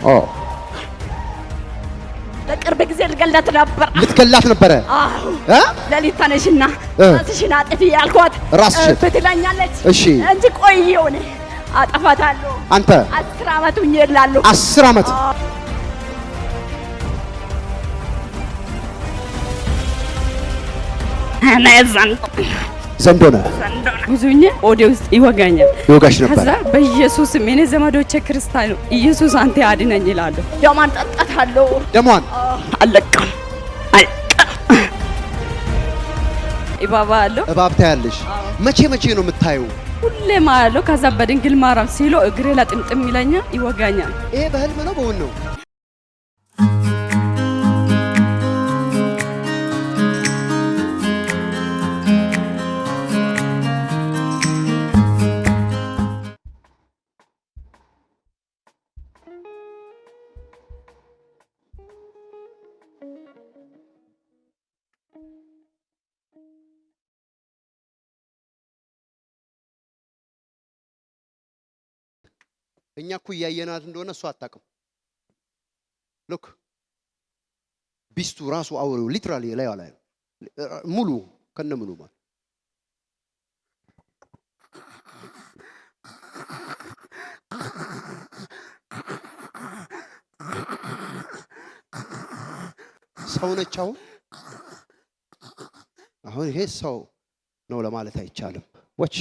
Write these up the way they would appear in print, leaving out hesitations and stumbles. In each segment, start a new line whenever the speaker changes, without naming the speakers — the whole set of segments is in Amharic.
ኦ
ለቅርብ ጊዜ ልገላት ነበር።
ልትገላት ነበረ?
አዎ ለሊት ተነሽና ራስሽን አጥፊ ያልኳት
ራስሽን
ትለኛለች።
እሺ
እንጂ ቆይው ነኝ አጠፋታለሁ።
አንተ
10 ዓመት ሁኜ እላለሁ።
10 ዓመት
እኔ
ዘንዶ ነህ።
ጉዙኝ ወደ ውስጥ ይወጋኛል።
ይወጋሽ ነበር።
ከዛ በኢየሱስ እኔ ዘመዶቼ ክርስቲያን ነው ኢየሱስ አንተ አድነኝ ይላሉ። ደሟን ጠጣታለሁ።
ደሟን
አለቀም እባብ አለው።
እባብ ታያለሽ? መቼ መቼ ነው የምታየው?
ሁሌ ማያለው። ከዛ በድንግል ማርያም ሲሎ እግሬ ላይ ጥምጥም ይለኛል፣ ይወጋኛል።
ይሄ በህልም ነው በውን ነው? እኛ እኮ እያየናት እንደሆነ እሷ አታውቅም። ሉክ ቢስቱ ራሱ አውሬው ሊትራሊ ላይ አለ ሙሉ ከነምኑ ማለት ሰው ነች። አሁን ይሄ ሰው ነው ለማለት አይቻልም። ወች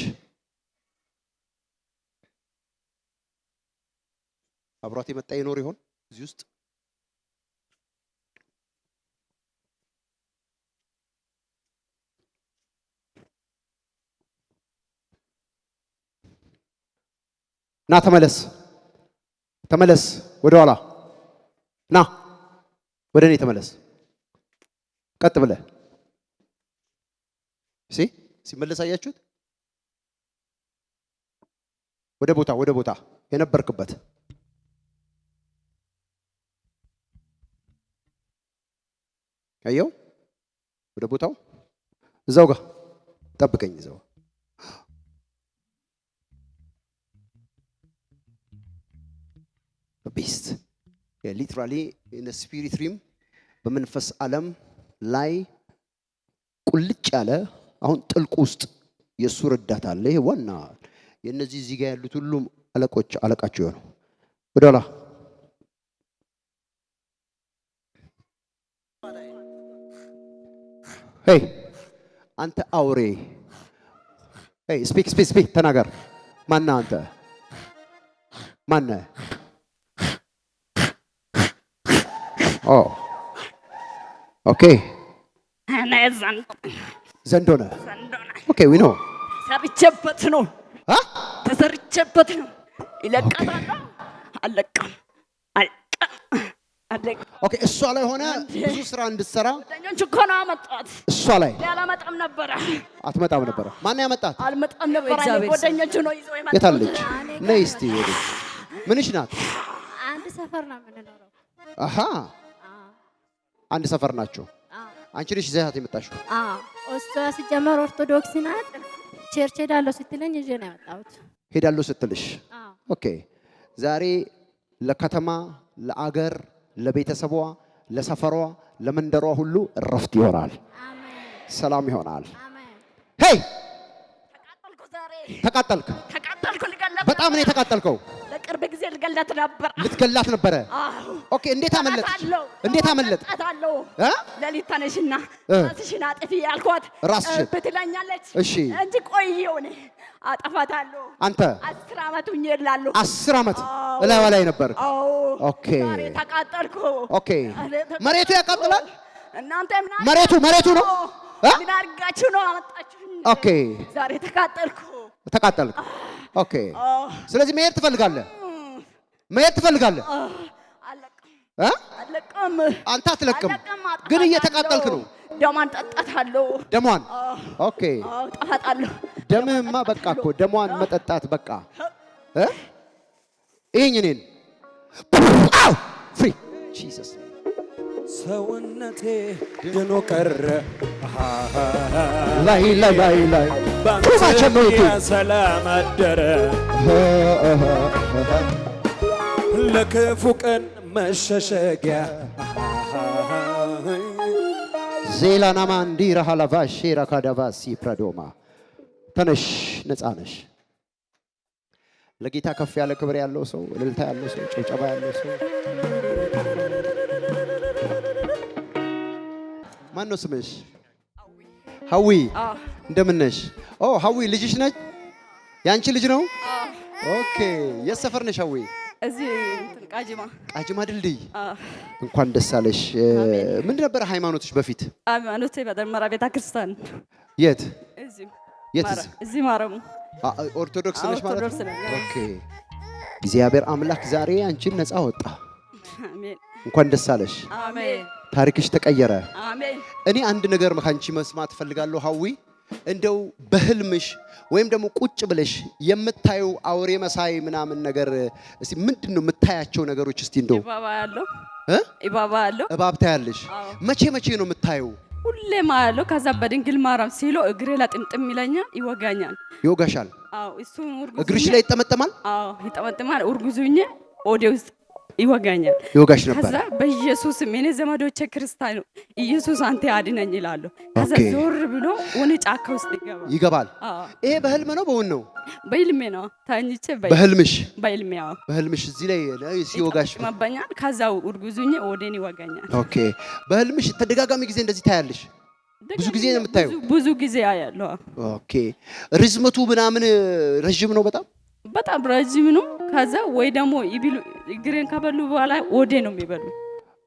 አብሯት የመጣ ይኖር ይሆን እዚህ ውስጥ? ና ተመለስ፣ ተመለስ፣ ወደ ኋላ ና፣ ወደ እኔ ተመለስ። ቀጥ ብለህ ሲመለስ አያችሁት? ወደ ቦታ የነበርክበት አየው። ወደ ቦታው እዛው ጋር ጠብቀኝ። እዛው ቢስት ሊትራሊ ኢን ስፒሪት ሪም በመንፈስ ዓለም ላይ ቁልጭ ያለ አሁን ጥልቁ ውስጥ የሱ ረዳት አለ። ይሄ ዋና የነዚህ እዚህ ጋር ያሉት ሁሉም አለቃቸው ነው። ወደ ኋላ ሄይ አንተ አውሬ፣ ሄይ ስፒክ ተናገር። ማነህ አንተ? ማነህ? ኦ ኦኬ ዘንዶ ነህ። ኦኬ ዊ ኖ
ሰርቼበት ነው ተሰርቼበት ነው። ይለቀታል አለቀም
ኦኬ እሷ ላይ ሆነ ብዙ ስራ እንድትሰራ
ጓደኞች እኮ ነው አመጣት።
እሷ ላይ
ያላመጣም ነበር።
አትመጣም ነበር። ማን ያመጣት?
አልመጣም ነበር። ጓደኞች ነው ይዘው የመጣት።
የታለች? ነይ እስቲ ወደ ምንሽ ናት?
አንድ ሰፈር ነው የምንኖረው።
አሃ አንድ ሰፈር ናቸው። አንቺ ልጅ ዘይት የመጣሽው?
እሷ ሲጀመር ኦርቶዶክስ ናት። ቸርች ሄዳለሁ ስትለኝ ይዤ ነው የመጣሁት።
ሄዳለሁ ስትልሽ ኦኬ። ዛሬ ለከተማ ለአገር ለቤተሰቧ ለሰፈሯ ለመንደሯ ሁሉ እረፍት ይሆናል። ሰላም ይሆናል። ሄይ ተቃጠልክ። በጣም ነው የተቃጠልከው።
ለቅርብ ጊዜ
ልትገላት ነበረ። ኦኬ እንዴት አመለጥ? እንዴት አመለጥ?
ለሊት ተነሽና ራስሽን አጥፊ ያልኳት ትለኛለች።
እሺ
እንጂ ቆይው ነኝ አጠፋታለሁ።
አንተ
10 ዓመት ሁኜ እላለሁ።
10 ዓመት እላይዋ ላይ ነበር። ኦኬ
ዛሬ ተቃጠልኩ።
ኦኬ መሬቱ ያቃጥላል።
እናንተ ምን
መሬቱ ነው?
ምን አድርጋችሁ ነው አመጣችሁኝ?
ኦኬ
ዛሬ ተቃጠልኩ።
ኦኬ ስለዚህ መሄድ ትፈልጋለህ?
አለቅም።
አንተ አትለቅም፣ ግን እየተቃጠልክ ነው።
ደሟን ጠጣታለሁ።
ደሟን ኦኬ
ጠፋጣለሁ።
ደምህማ በቃ እኮ ደሟን መጠጣት በቃ ይሄኝ እኔን ፍሪ ጂሰስ
ሰውነቴ ድኖ ቀረ
ላይ
ባንተ ሰላም አደረ ለክፉ ቀን መሸሸጊያ
ዜላናማ እንዲራ ሃላቫሽ ራካዳቫሲ ፕራዶማ ተነሽ፣ ነፃ ነሽ። ለጌታ ከፍ ያለ ክብር ያለው ሰው፣ እልልታ ያለው ሰው፣ ጭብጨባ ያለው ሰው ማን ነው ስምሽ? ሀዊ። እንደምን ነሽ? ኦ ሀዊ ልጅሽ ነች? ያንቺ ልጅ ነው? ኦኬ። የት ሰፈር ነሽ ሀዊ?
እዚህ ቃጂማ
ድልድይ። እንኳን ደስ አለሽ። ምን ነበር ሃይማኖትሽ በፊት?
ሃይማኖቴ በደመራ ቤተ ክርስቲያን።
የት?
የት? እዚህ ማረሙ።
ኦርቶዶክስ ነሽ ማለት ነው? ኦኬ። እግዚአብሔር አምላክ ዛሬ አንቺን ነፃ ወጣ።
አሜን።
እንኳን ደስ አለሽ።
አሜን።
ታሪክሽ ተቀየረ።
አሜን።
እኔ አንድ ነገር ካንቺ መስማት ፈልጋለሁ ሀዊ። እንደው በህልምሽ ወይም ደግሞ ቁጭ ብለሽ የምታዩ አውሬ መሳይ ምናምን ነገር እስቲ ምንድነው የምታያቸው ነገሮች? እስቲ እንደው
ኢባባ ያለው
እባብ ታያለሽ? መቼ ነው የምታየው?
ሁሌም አያለው። ከዛ በድንግል ማርያም ሲሎ እግሬ ላይ ጥምጥም ይለኛል፣ ይወጋኛል።
ይወጋሻል?
አዎ። እሱ
እግርሽ ላይ ይጠመጠማል?
አዎ ይጠመጥማል። እርጉዙኝ ኦዴ ውስጥ ይወጋኛል።
ይወጋሽ ነበር?
ከዛ በኢየሱስ እኔ ዘመዶቼ ክርስቲያኑ ኢየሱስ አንተ አድነኝ ይላሉ። ከዛ ዞር ብሎ ወኔ ጫካ ውስጥ ይገባል። ይሄ በህልም ነው በውን ነው? በህልሜ ነው ታኝቼ
በህልምሽ?
በህልሜ። አዎ
በህልምሽ እዚህ ላይ ሲወጋሽ
መባኛል። ከዛው እርጉዙኝ ኦዴን ይወጋኛል።
ኦኬ። በህልምሽ ተደጋጋሚ ጊዜ እንደዚህ ታያለሽ? ብዙ ጊዜ ነው የምታየው?
ብዙ ጊዜ አያለሁ።
ኦኬ። ርዝመቱ ምናምን ረጅም ነው? በጣም
ረጅም ነው። ከዛ ወይ ደግሞ እግሬን ከበሉ በኋላ ወዴ ነው የሚበሉ።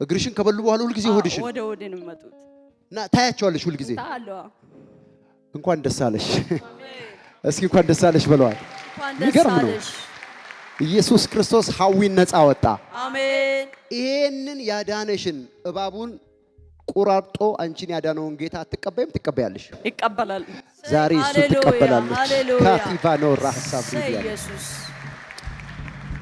እግርሽን ከበሉ በኋላ ሁሉ ጊዜ ሆድሽን
ወዴ ነው የሚመጡት
እና ታያቸዋለሽ ሁሉ ጊዜ? እንኳን ደስ አለሽ። እስኪ እንኳን ደስ አለሽ በለዋል። የሚገርም ነው። ኢየሱስ ክርስቶስ ሀዊን ነፃ ወጣ።
አሜን።
ይሄንን ያዳነሽን እባቡን ቆራርጦ አንቺን ያዳነውን ጌታ አትቀበይም? ትቀበያለሽ?
ይቀበላል።
ዛሬ እሱ ትቀበላለች። ካቲቫኖ ራሳ ብሪያ